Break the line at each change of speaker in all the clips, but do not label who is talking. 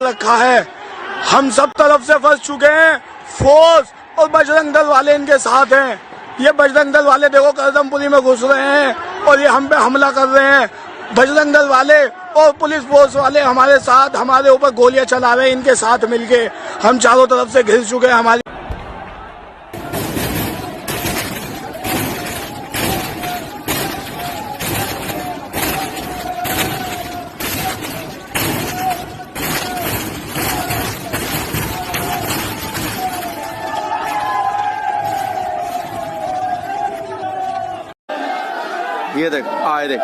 रखा है। हम सब तरफ से फंस चुके हैं। फोर्स और बजरंग दल वाले इनके साथ हैं। ये बजरंग दल वाले देखो करदमपुरी में घुस रहे हैं और ये हम पे हमला कर रहे हैं। बजरंग दल वाले और पुलिस फोर्स वाले हमारे साथ, हमारे ऊपर गोलियां चला रहे हैं। इनके साथ मिलके हम चारों तरफ से घिर चुके हैं। हमारी
ये देख आए देख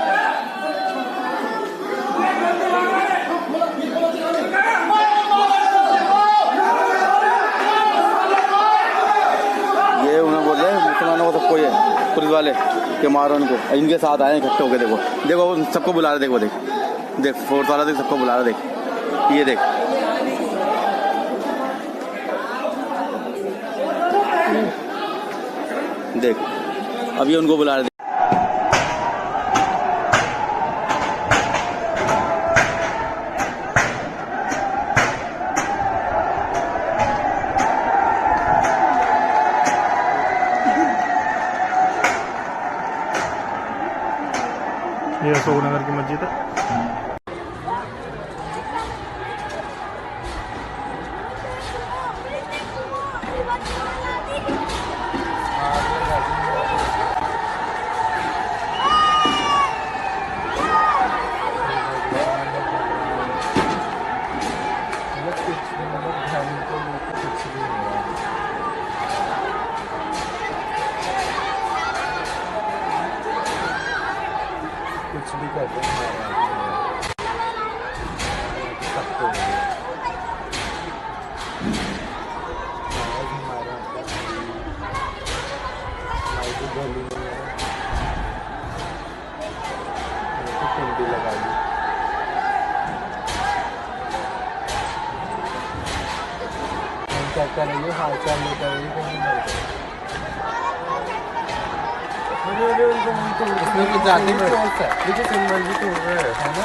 ये उन्हें बोल रहे हैं मुसलमानों को सबको, ये पुलिस वाले के मारो इनको। इनके साथ आए इकट्ठे होके। देखो देखो सबको बुला रहे। देखो देख देख फोर्स वाला देख सबको बुला रहा। देख ये देख देख अभी उनको बुला रहे।
ये अशोक नगर की मस्जिद है। कुछ भी कहते हैं कुंडी लगा दी। क्या कर रही है? हाल चाल लेकर इसमें तो जाती है सिंबल भी तो है ना।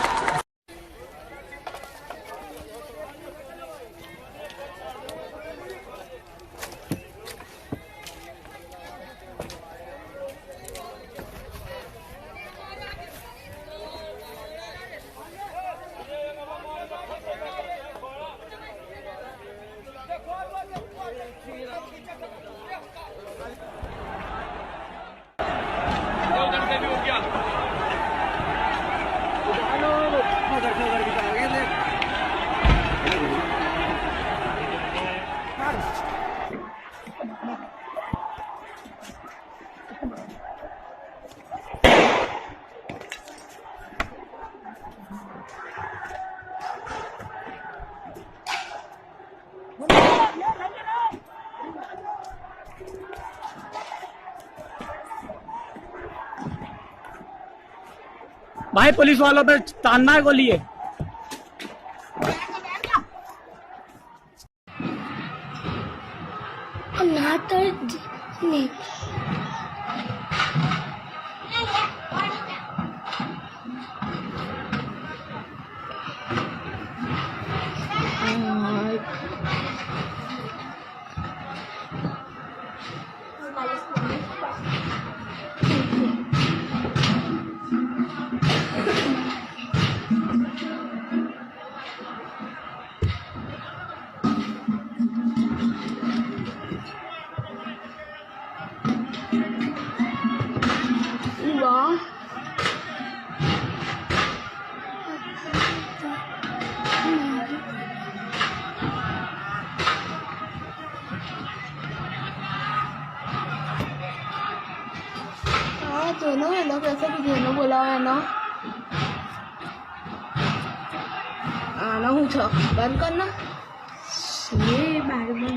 भाई पुलिस वालों पे तानना है गोली है।
दोनों है ना, कैसे भी दोनों बोला है ना। आना हूँ बंद करना ये बैग में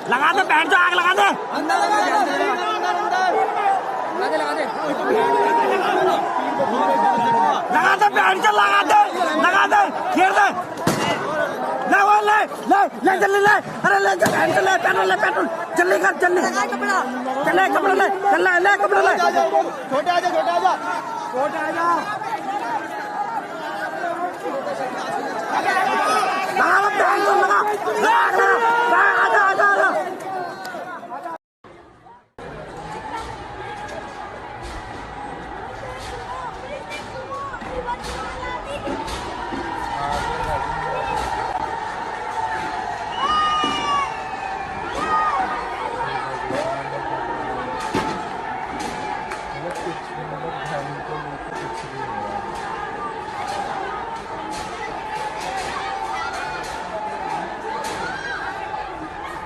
लगा दे बैठ जा, आग लगा दे। लगा दे बैठ जा, लगा दे। घेर दे ले वो ले जल्दी ले अरे ले पेट्रोल जल्दी कर जल्दी चले कपड़ा ले कपड़ा ले
छोटे आजा
आजा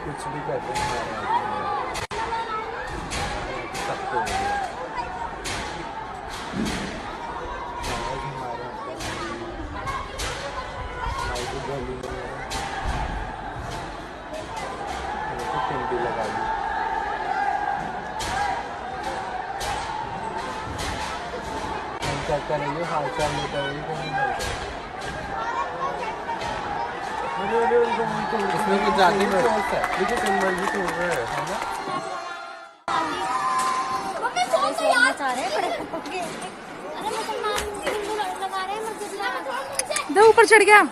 कुछ भी कहते हैं सबको पिंडी लगा दी चेक करेंगे हाल चाल नहीं करेंगे इसमें कुछ जाती है देखिए सिंबल तो है ना
ऊपर चढ़ गया।